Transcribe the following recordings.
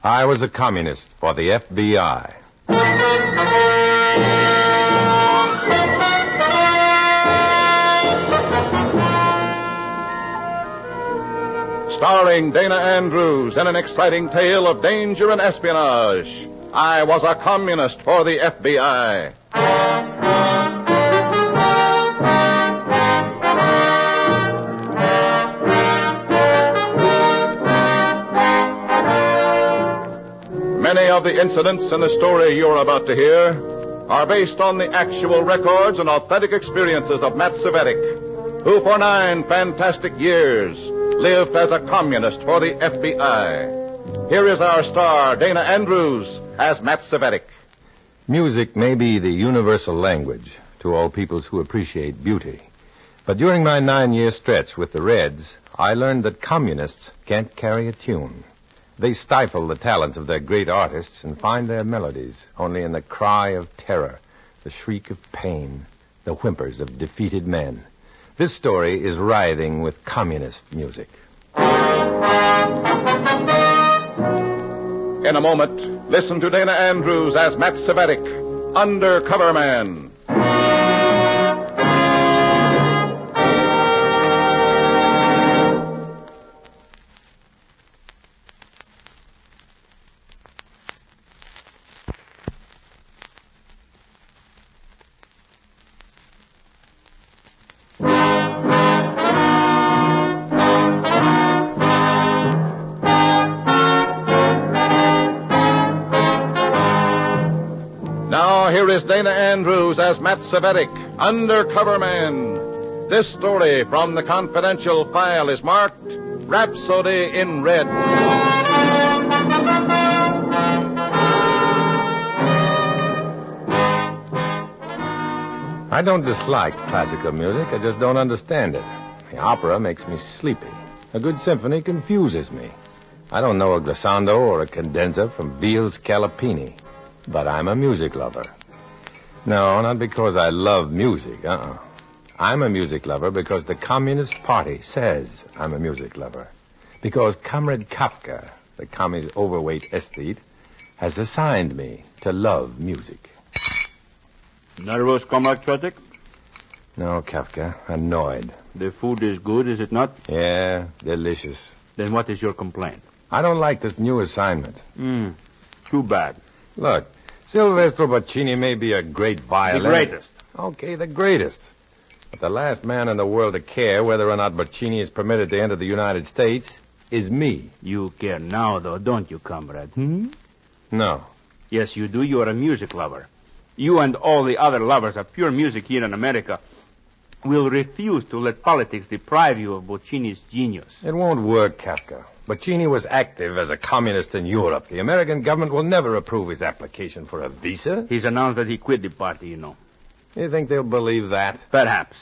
I was a communist for the FBI. Starring Dana Andrews in an exciting tale of danger and espionage. I was a communist for the FBI. Many of the incidents in the story you're about to hear are based on the actual records and authentic experiences of Matt Cvetic, who for 9 fantastic years lived as a communist for the FBI. Here is our star, Dana Andrews, as Matt Cvetic. Music may be the universal language to all peoples who appreciate beauty. But during my 9-year stretch with the Reds, I learned that communists can't carry a tune. They stifle the talents of their great artists and find their melodies only in the cry of terror, the shriek of pain, the whimpers of defeated men. This story is writhing with communist music. In a moment, listen to Dana Andrews as Matt Cvetic, Undercover Man. Here is Dana Andrews as Matt Cvetic, Undercover Man. This story from the confidential file is marked Rapsody in Red. I don't dislike classical music. I just don't understand it. The opera makes me sleepy. A good symphony confuses me. I don't know a glissando or a cadenza from Beale's Calipini. But I'm a music lover. No, not because I love music. I'm a music lover because the Communist Party says I'm a music lover. Because Comrade Kafka, the commie's overweight aesthete, has assigned me to love music. Nervous, Comrade Cvetic? No, Kafka. Annoyed. The food is good, is it not? Yeah, delicious. Then what is your complaint? I don't like this new assignment. Too bad. Look, Silvestro Boccini may be a great violinist. The greatest. Okay, the greatest. But the last man in the world to care whether or not Boccini is permitted to enter the United States is me. You care now, though, don't you, comrade? No. Yes, you do. You are a music lover. You and all the other lovers of pure music here in America will refuse to let politics deprive you of Boccini's genius. It won't work, Kafka. Boccini was active as a communist in Europe. The American government will never approve his application for a visa. He's announced that he quit the party, you know. You think they'll believe that? Perhaps.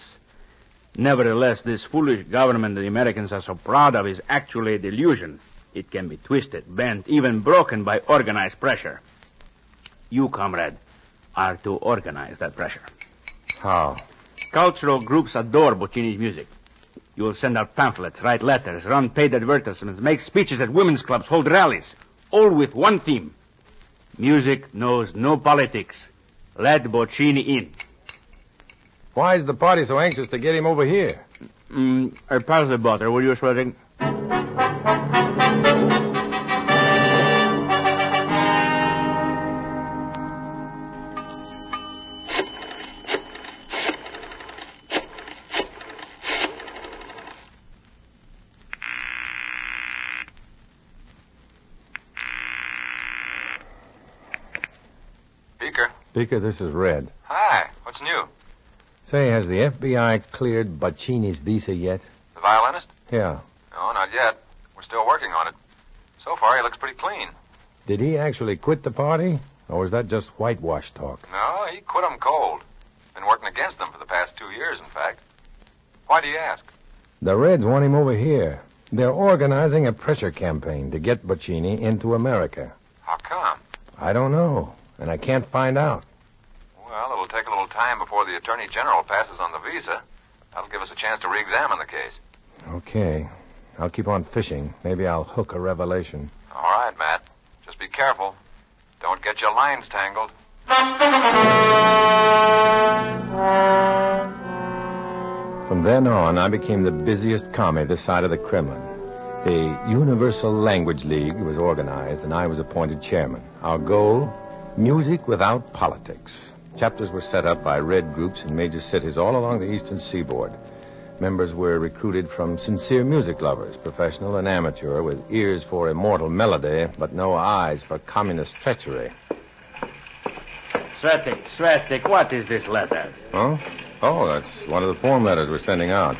Nevertheless, this foolish government the Americans are so proud of is actually a delusion. It can be twisted, bent, even broken by organized pressure. You, comrade, are to organize that pressure. How? Cultural groups adore Boccini's music. You will send out pamphlets, write letters, run paid advertisements, make speeches at women's clubs, hold rallies, all with one theme. Music knows no politics. Let Boccini in. Why is the party so anxious to get him over here? I pass the butter. Will you, Cvetic? Beaker, this is Red. Hi, what's new? Say, has the FBI cleared Boccini's visa yet? The violinist? Yeah. No, not yet. We're still working on it. So far, he looks pretty clean. Did he actually quit the party? Or was that just whitewash talk? No, he quit them cold. Been working against them for the past 2 years, in fact. Why do you ask? The Reds want him over here. They're organizing a pressure campaign to get Boccini into America. How come? I don't know, and I can't find out. Well, it'll take a little time before the Attorney General passes on the visa. That'll give us a chance to re-examine the case. Okay. I'll keep on fishing. Maybe I'll hook a revelation. All right, Matt. Just be careful. Don't get your lines tangled. From then on, I became the busiest commie this side of the Kremlin. A Universal Language League was organized, and I was appointed chairman. Our goal, music without politics. Chapters were set up by red groups in major cities all along the eastern seaboard. Members were recruited from sincere music lovers, professional and amateur, with ears for immortal melody, but no eyes for communist treachery. Cvetic, what is this letter? Huh? Oh, that's one of the form letters we're sending out.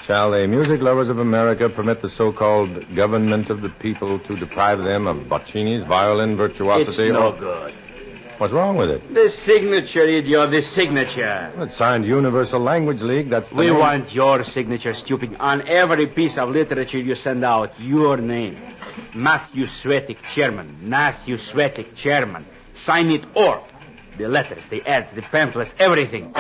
Shall the music lovers of America permit the so-called government of the people to deprive them of Boccini's violin virtuosity? It's no good. What's wrong with it? The signature, idiot, the signature. It's signed Universal Language League. That's the We name. want your signature, stupid. On every piece of literature you send out, your name. Matthew Cvetic, chairman. Matthew Cvetic, chairman. Sign it all. The letters, the ads, the pamphlets, everything.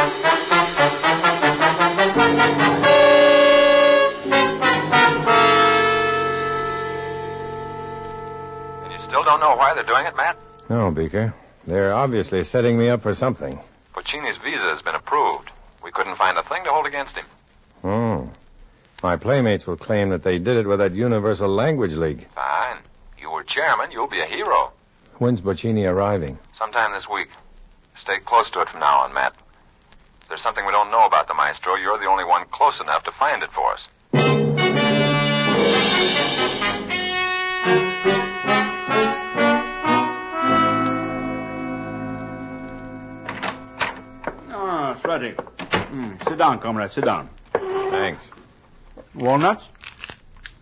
And you still don't know why they're doing it, Matt? No, Beaker. They're obviously setting me up for something. Boccini's visa has been approved. We couldn't find a thing to hold against him. Oh. My playmates will claim that they did it with that Universal Language League. Fine. You were chairman. You'll be a hero. When's Boccini arriving? Sometime this week. Stay close to it from now on, Matt. If there's something we don't know about the maestro, you're the only one close enough to find it for us. Cvetic. Sit down, comrade, sit down. Thanks. Walnuts?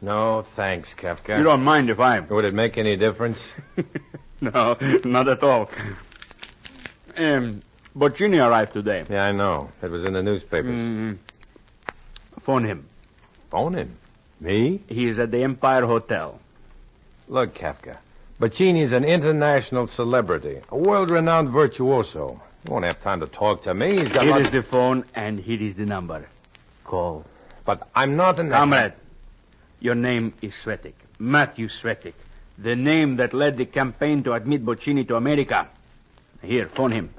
No, thanks, Kafka. You don't mind if I... Would it make any difference? No, not at all. Boccini arrived today. Yeah, I know. It was in the newspapers. Phone him. Phone him? Me? He is at the Empire Hotel. Look, Kafka. Boccini's an international celebrity, a world-renowned virtuoso. He won't have time to talk to me. He's got... Here is the phone, and here is the number. Call. But I'm not in the... Comrade, your name is Cvetic. Matthew Cvetic. The name that led the campaign to admit Boccini to America. Here, phone him.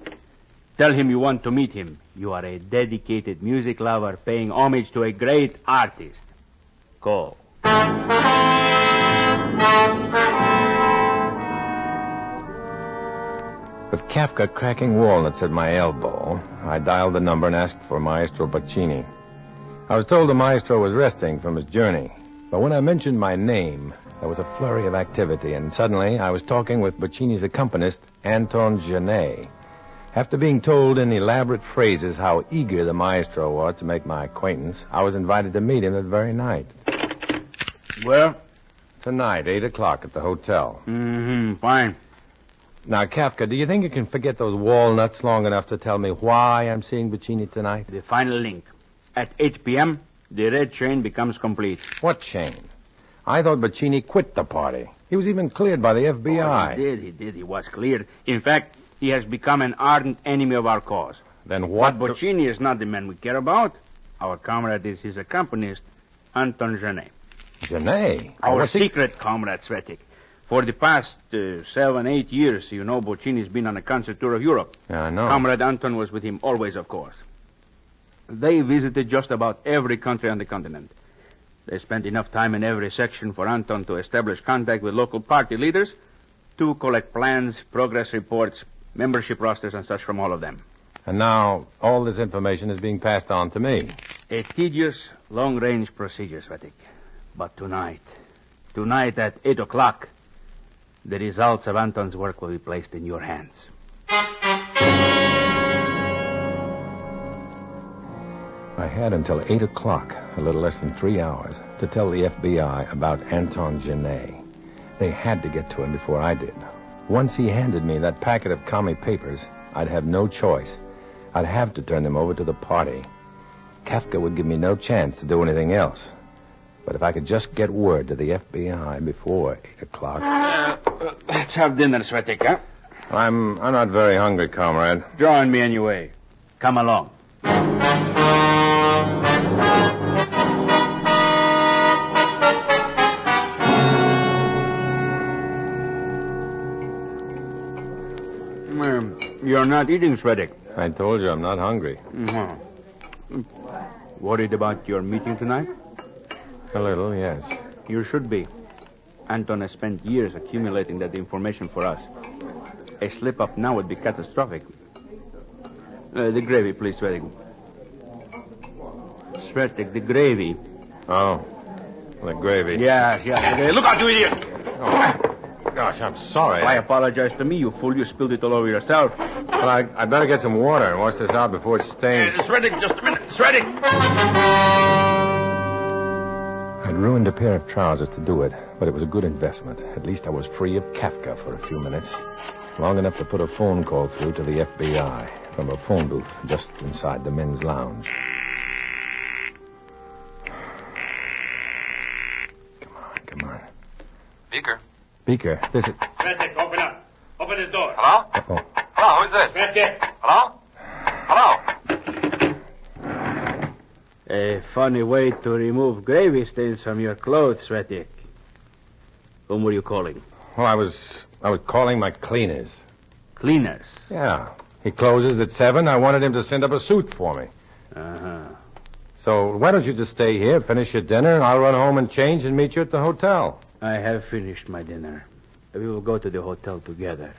Tell him you want to meet him. You are a dedicated music lover paying homage to a great artist. Call. With Kafka cracking walnuts at my elbow, I dialed the number and asked for Maestro Boccini. I was told the maestro was resting from his journey. But when I mentioned my name, there was a flurry of activity, and suddenly I was talking with Boccini's accompanist, Anton Genet. After being told in elaborate phrases how eager the maestro was to make my acquaintance, I was invited to meet him that very night. Where? Tonight, 8 o'clock at the hotel. Fine. Now, Kafka, do you think you can forget those walnuts long enough to tell me why I'm seeing Boccini tonight? The final link. At 8 p.m., the red chain becomes complete. What chain? I thought Boccini quit the party. He was even cleared by the FBI. Oh, he did. He was cleared. In fact, he has become an ardent enemy of our cause. Then what? But Boccini is not the man we care about. Our comrade is his accompanist, Anton Genet. Genet? Our secret comrade, Cvetic. For the past 7-8 years, you know, Boccini's been on a concert tour of Europe. Yeah, I know. Comrade Anton was with him always, of course. They visited just about every country on the continent. They spent enough time in every section for Anton to establish contact with local party leaders, to collect plans, progress reports, membership rosters, and such from all of them. And now all this information is being passed on to me. A tedious, long-range procedure, Cvetic. But tonight at 8 o'clock, the results of Anton's work will be placed in your hands. I had until 8 o'clock, a little less than 3 hours, to tell the FBI about Anton Genet. They had to get to him before I did. Once he handed me that packet of commie papers, I'd have no choice. I'd have to turn them over to the party. Kafka would give me no chance to do anything else. But if I could just get word to the FBI before 8 o'clock... Let's have dinner, Cvetic, huh? I'm not very hungry, comrade. Join me anyway. Come along. You're not eating, Cvetic. I told you I'm not hungry. Worried about your meeting tonight? A little, yes. You should be. Anton has spent years accumulating that information for us. A slip-up now would be catastrophic. The gravy, please, Cvetic. Cvetic, the gravy. Oh, the gravy. Yes. Look out, you idiot! Oh, gosh, I'm sorry. I apologize to me, you fool. You spilled it all over yourself. But I better get some water and wash this out before it stains. Cvetic, just a minute. Cvetic! I'd ruined a pair of trousers to do it, but it was a good investment. At least I was free of Kafka for a few minutes. Long enough to put a phone call through to the FBI from a phone booth just inside the men's lounge. Come on. Beaker, this is... Cvetic, open up. Open this door. Hello? Oh. Hello, who's this? Cvetic. Hello? A funny way to remove gravy stains from your clothes, Cvetic. Whom were you calling? Well, I was calling my cleaners. Cleaners? Yeah. He closes at 7. I wanted him to send up a suit for me. Uh-huh. So why don't you just stay here, finish your dinner, and I'll run home and change and meet you at the hotel. I have finished my dinner. We will go to the hotel together.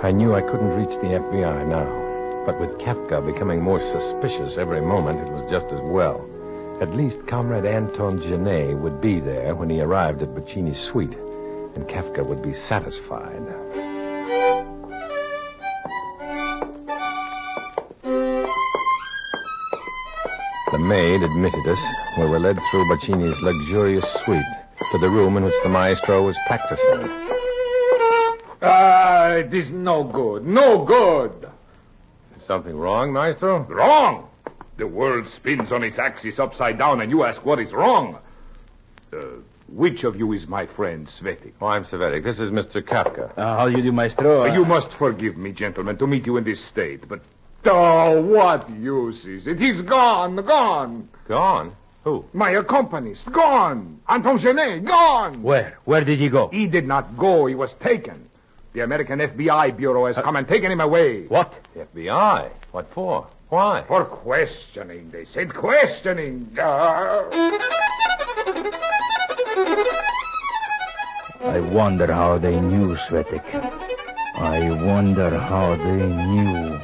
I knew I couldn't reach the FBI now. But with Kafka becoming more suspicious every moment, it was just as well. At least Comrade Anton Genet would be there when he arrived at Boccini's suite, and Kafka would be satisfied. The maid admitted us. We were led through Boccini's luxurious suite to the room in which the maestro was practicing. It is no good. No good. Is something wrong, maestro? Wrong? The world spins on its axis upside down, and you ask what is wrong. Which of you is my friend, Cvetic? Oh, I'm Cvetic. This is Mr. Kafka. How do you do, maestro? You must forgive me, gentlemen, to meet you in this state, but... Oh, what use is it? He's gone. Gone? Who? My accompanist, gone. Anton Genet, gone. Where? Where did he go? He did not go. He was taken. The American FBI Bureau has come and taken him away. What? The FBI? What for? Why? For questioning, they said. Questioning. I wonder how they knew, Cvetic. I wonder how they knew.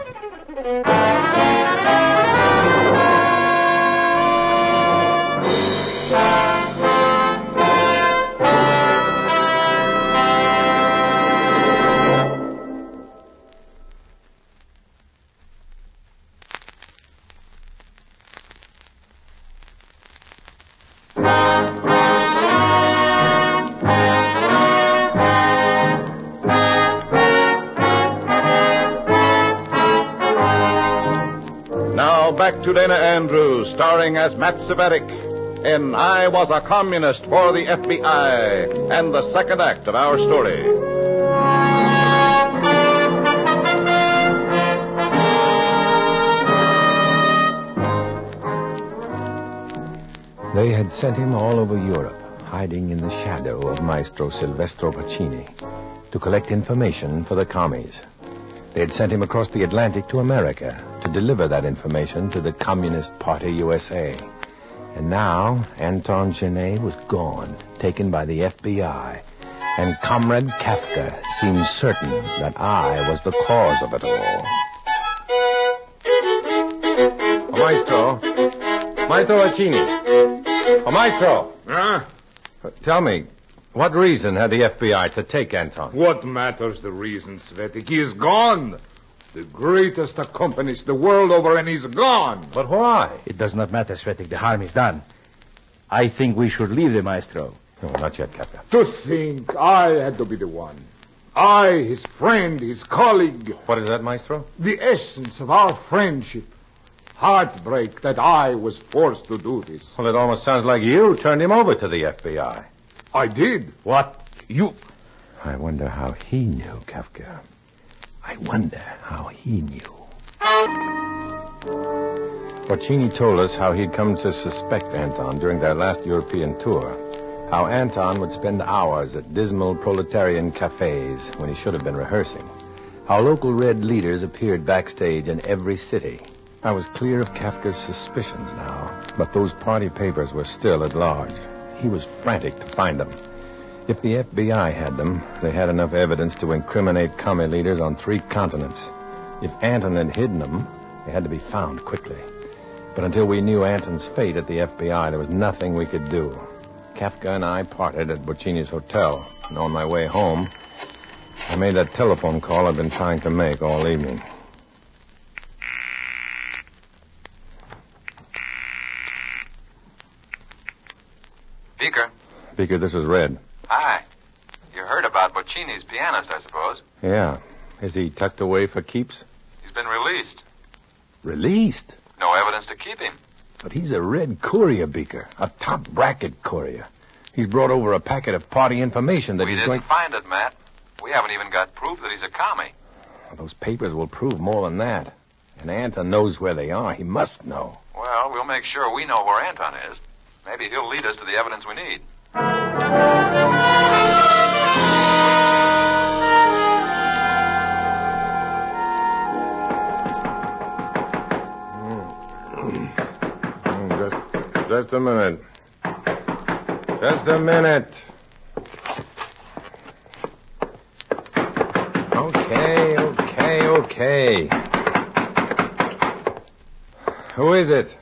Back to Dana Andrews, starring as Matt Cvetic in I Was a Communist for the FBI, and the second act of our story. They had sent him all over Europe, hiding in the shadow of Maestro Silvestro Boccini, to collect information for the commies. They had sent him across the Atlantic to America to deliver that information to the Communist Party USA. And now, Anton Genet was gone, taken by the FBI. And Comrade Kafka seemed certain that I was the cause of it all. Oh, Maestro Boccini. Oh, Maestro. Huh? Tell me, what reason had the FBI to take Anton? What matters the reason, Cvetic? He is gone. The greatest accompanist the world over, and he's gone. But why? It does not matter, Cvetic. The harm is done. I think we should leave the maestro. No, not yet, Kafka. To think I had to be the one. I, his friend, his colleague. What is that, Maestro? The essence of our friendship. Heartbreak that I was forced to do this. Well, it almost sounds like you turned him over to the FBI. I did. What? You... I wonder how he knew, Kafka. I wonder how he knew. Boccini told us how he'd come to suspect Anton during their last European tour. How Anton would spend hours at dismal proletarian cafes when he should have been rehearsing. How local red leaders appeared backstage in every city. I was clear of Kafka's suspicions now, but those party papers were still at large. He was frantic to find them. If the FBI had them, they had enough evidence to incriminate commie leaders on 3 continents. If Anton had hidden them, they had to be found quickly. But until we knew Anton's fate at the FBI, there was nothing we could do. Kafka and I parted at Boccini's hotel, and on my way home, I made that telephone call I've been trying to make all evening. Beaker. Beaker, this is Red. Hi. You heard about Boccini's pianist, I suppose. Yeah. Is he tucked away for keeps? He's been released. Released? No evidence to keep him. But he's a red courier, Beaker. A top-bracket courier. He's brought over a packet of party information that We he's didn't going... find it, Matt. We haven't even got proof that he's a commie. Well, those papers will prove more than that. And Anton knows where they are. He must know. Well, we'll make sure we know where Anton is. Maybe he'll lead us to the evidence we need. Just a minute. Just a minute. Okay. Who is it?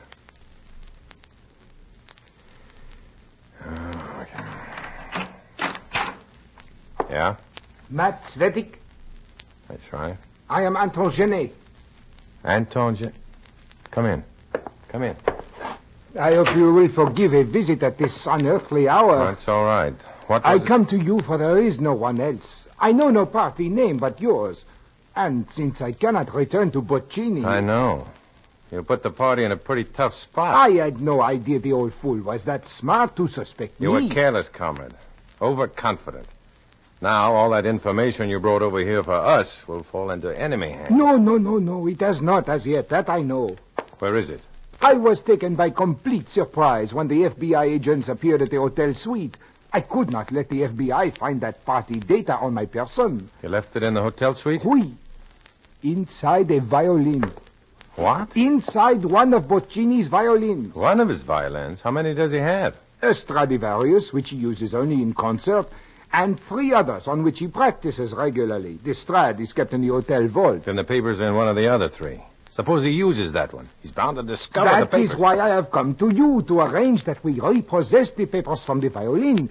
Yeah? Matt Cvetic? That's right. I am Anton Genet. Anton, come in. Come in. I hope you will forgive a visit at this unearthly hour. That's all right. I come to you for there is no one else. I know no party name but yours. And since I cannot return to Boccini... I know. You put the party in a pretty tough spot. I had no idea the old fool was that smart to suspect You me. were careless, comrade. Overconfident. Now, all that information you brought over here for us will fall into enemy hands. No. It has not as yet. That I know. Where is it? I was taken by complete surprise when the FBI agents appeared at the hotel suite. I could not let the FBI find that party data on my person. You left it in the hotel suite? Oui. Inside a violin. What? Inside one of Boccini's violins. One of his violins? How many does he have? A Stradivarius, which he uses only in concert, and 3 others on which he practices regularly. The Strad is kept in the hotel vault. Then the papers are in one of the other 3. Suppose he uses that one. He's bound to discover the That papers. is why I have come to you to arrange that we repossess the papers from the violin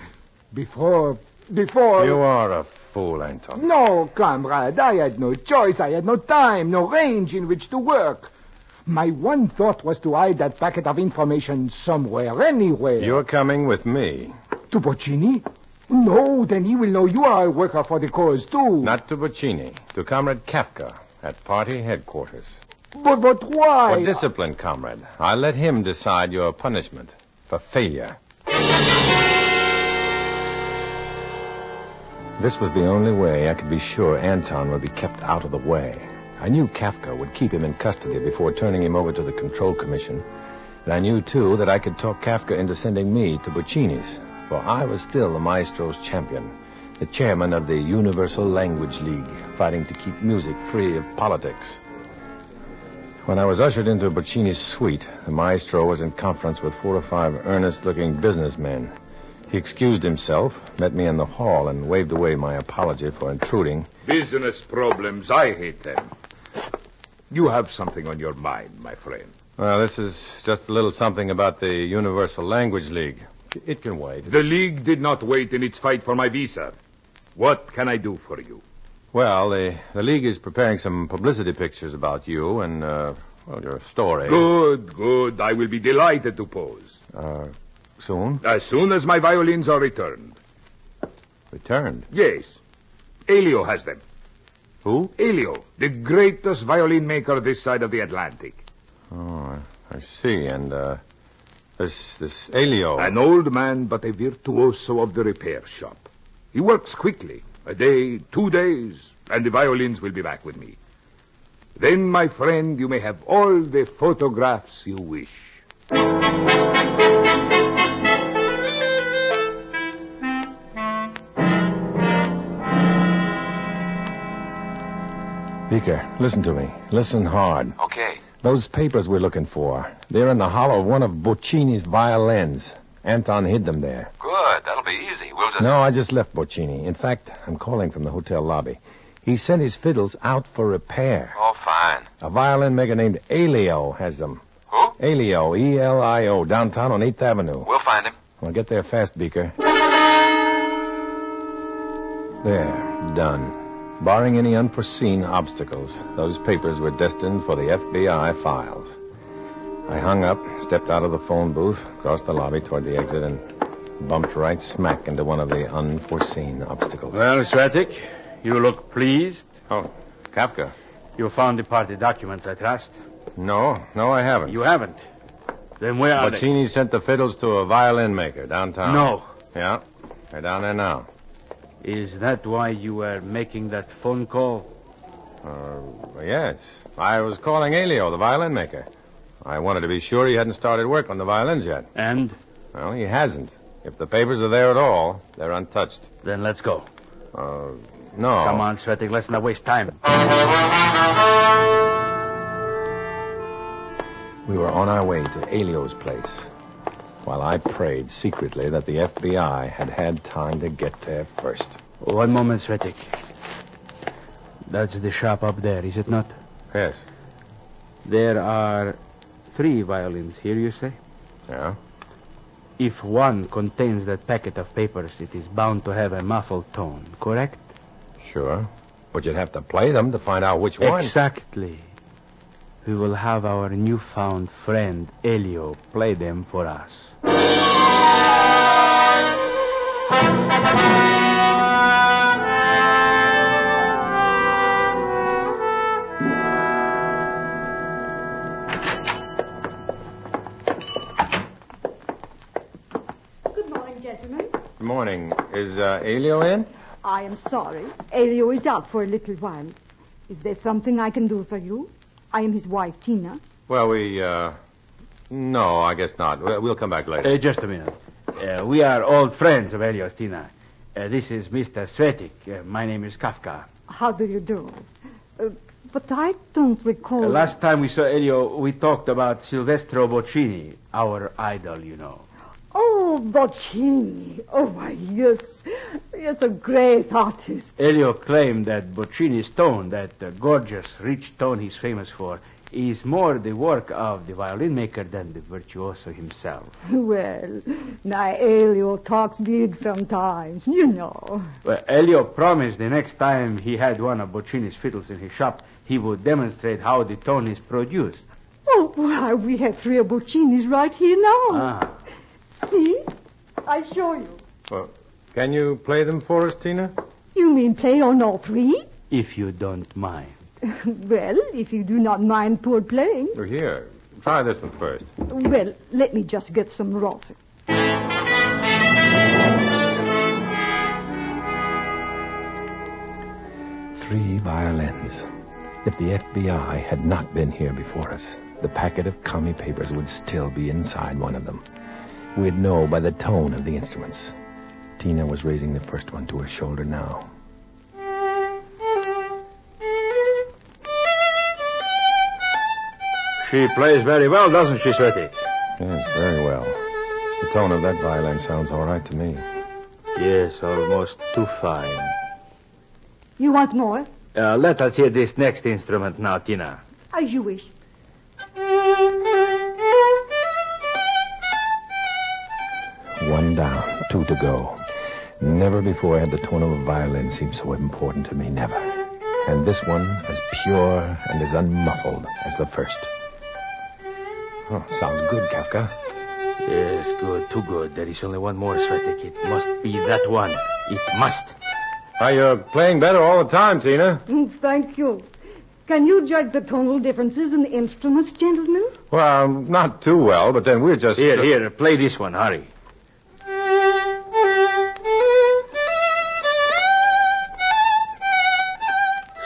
before... You are a fool, Anton. No, comrade, I had no choice. I had no time, no range in which to work. My one thought was to hide that packet of information somewhere, anywhere. You're coming with me. To Boccini? No, then he will know you are a worker for the cause, too. Not to Boccini. To Comrade Kafka at party headquarters. But why? For discipline, comrade. I'll let him decide your punishment for failure. This was the only way I could be sure Anton would be kept out of the way. I knew Kafka would keep him in custody before turning him over to the Control Commission. And I knew, too, that I could talk Kafka into sending me to Boccini's, for I was still the maestro's champion, the chairman of the Universal Language League, fighting to keep music free of politics. When I was ushered into Boccini's suite, the maestro was in conference with 4 or 5 earnest-looking businessmen. He excused himself, met me in the hall, and waved away my apology for intruding. Business problems, I hate them. You have something on your mind, my friend. Well, this is just a little something about the Universal Language League. It can wait. The League did not wait in its fight for my visa. What can I do for you? Well, the League is preparing some publicity pictures about you and, your story. Good. I will be delighted to pose. Soon? As soon as my violins are returned. Returned? Yes. Elio has them. Who? Elio, the greatest violin maker this side of the Atlantic. Oh, I see. And, this Elio... An old man, but a virtuoso of the repair shop. He works quickly. A day, 2 days, and the violins will be back with me. Then, my friend, you may have all the photographs you wish. Beaker, listen to me. Listen hard. Okay. Those papers we're looking for, they're in the hollow of one of Boccini's violins. Anton hid them there. Good. That'll be easy. We'll just... No, I just left Boccini. In fact, I'm calling from the hotel lobby. He sent his fiddles out for repair. Oh, fine. A violin maker named Elio has them. Who? Elio, E-L-I-O, downtown on 8th Avenue. We'll find him. Well, get there fast, Beaker. There, done. Barring any unforeseen obstacles, those papers were destined for the FBI files. I hung up, stepped out of the phone booth, crossed the lobby toward the exit, and bumped right smack into one of the unforeseen obstacles. Well, Cvetic, you look pleased. Oh, Kafka. You found the party documents, I trust. No, I haven't. You haven't? Then where are they? Boccini sent the fiddles to a violin maker downtown. No. Yeah, they're down there now. Is that why you were making that phone call? Yes. I was calling Elio, the violin maker. I wanted to be sure he hadn't started work on the violins yet. And? Well, he hasn't. If the papers are there at all, they're untouched. Then let's go. No. Come on, Cvetic, let's not waste time. We were on our way to Elio's place, while I prayed secretly that the FBI had time to get there first. One moment, Cvetic. That's the shop up there, is it not? Yes. There are 3 violins here, you say? Yeah? If one contains that packet of papers, it is bound to have a muffled tone, correct? Sure. But you'd have to play them to find out which one. Exactly. We will have our newfound friend, Elio, play them for us. Good morning, gentlemen. Good morning. Is Elio in? I am sorry. Elio is out for a little while. Is there something I can do for you? I am his wife, Tina. Well, no, I guess not. We'll come back later. Just a minute. We are old friends of Elio's, Tina. This is Mr. Cvetic. My name is Kafka. How do you do? But I don't recall... Last time we saw Elio, we talked about Silvestro Boccini, our idol, you know. Oh, Boccini. Oh, why, yes. It's a great artist. Elio claimed that Boccini's tone, that gorgeous, rich tone he's famous for, is more the work of the violin maker than the virtuoso himself. Well, now Elio talks big sometimes, you know. Well, Elio promised the next time he had one of Boccini's fiddles in his shop, he would demonstrate how the tone is produced. Oh, why, we have 3 of Boccini's right here now. Ah. See? I show you. Well, can you play them for us, Tina? You mean play on all 3? If you don't mind. Well, if you do not mind poor playing. Well, here, try this one first. Well, let me just get some rosin. 3 violins. If the FBI had not been here before us, the packet of commie papers would still be inside one of them. We'd know by the tone of the instruments. Tina was raising the first one to her shoulder now. She plays very well, doesn't she, Cvetic? Yes, very well. The tone of that violin sounds all right to me. Yes, almost too fine. You want more? Let us hear this next instrument now, Tina. As you wish. One down, 2 to go. Never before had the tone of a violin seemed so important to me, never. And this one as pure and as unmuffled as the first. Oh, sounds good, Kafka. Yes, good, too good. There is only one more, Cvetic. It must be that one. It must. You're playing better all the time, Tina. Thank you. Can you judge the tonal differences in the instruments, gentlemen? Well, not too well, but then we're just... Here, play this one, hurry.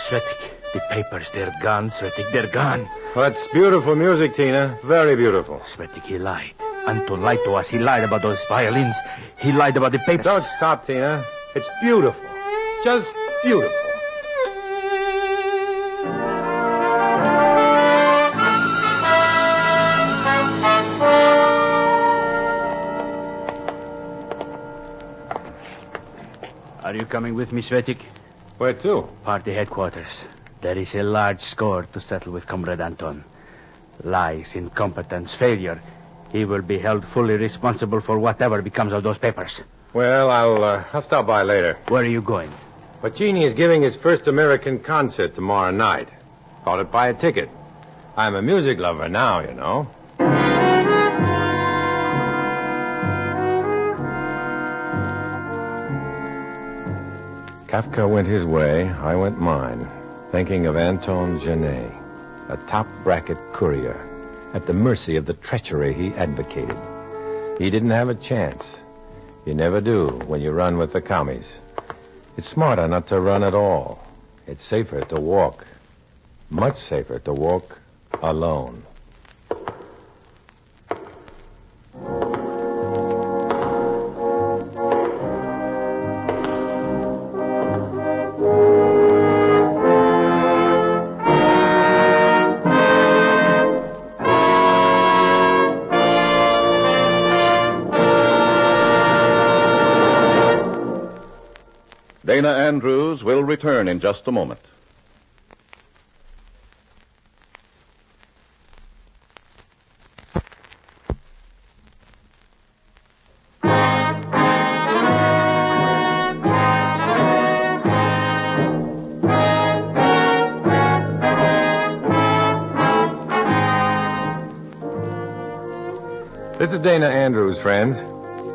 Cvetic, the papers, they're gone, Cvetic, they're gone. That's beautiful music, Tina. Very beautiful. Cvetic, he lied. Anton lied to us. He lied about those violins. He lied about the papers. Don't stop, Tina. It's beautiful. Just beautiful. Are you coming with me, Cvetic? Where to? Party headquarters. There is a large score to settle with Comrade Anton. Lies, incompetence, failure. He will be held fully responsible for whatever becomes of those papers. Well, I'll stop by later. Where are you going? Pacini is giving his first American concert tomorrow night. Thought I'd buy a ticket. I'm a music lover now, you know. Kafka went his way, I went mine, thinking of Anton Genet, a top-bracket courier, at the mercy of the treachery he advocated. He didn't have a chance. You never do when you run with the commies. It's smarter not to run at all. It's safer to walk. Much safer to walk alone. Dana Andrews will return in just a moment. This is Dana Andrews, friends.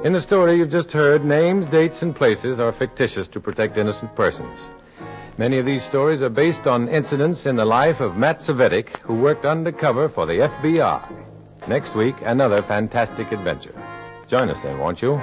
In the story you've just heard, names, dates, and places are fictitious to protect innocent persons. Many of these stories are based on incidents in the life of Matt Cvetic, who worked undercover for the FBI. Next week, another fantastic adventure. Join us then, won't you?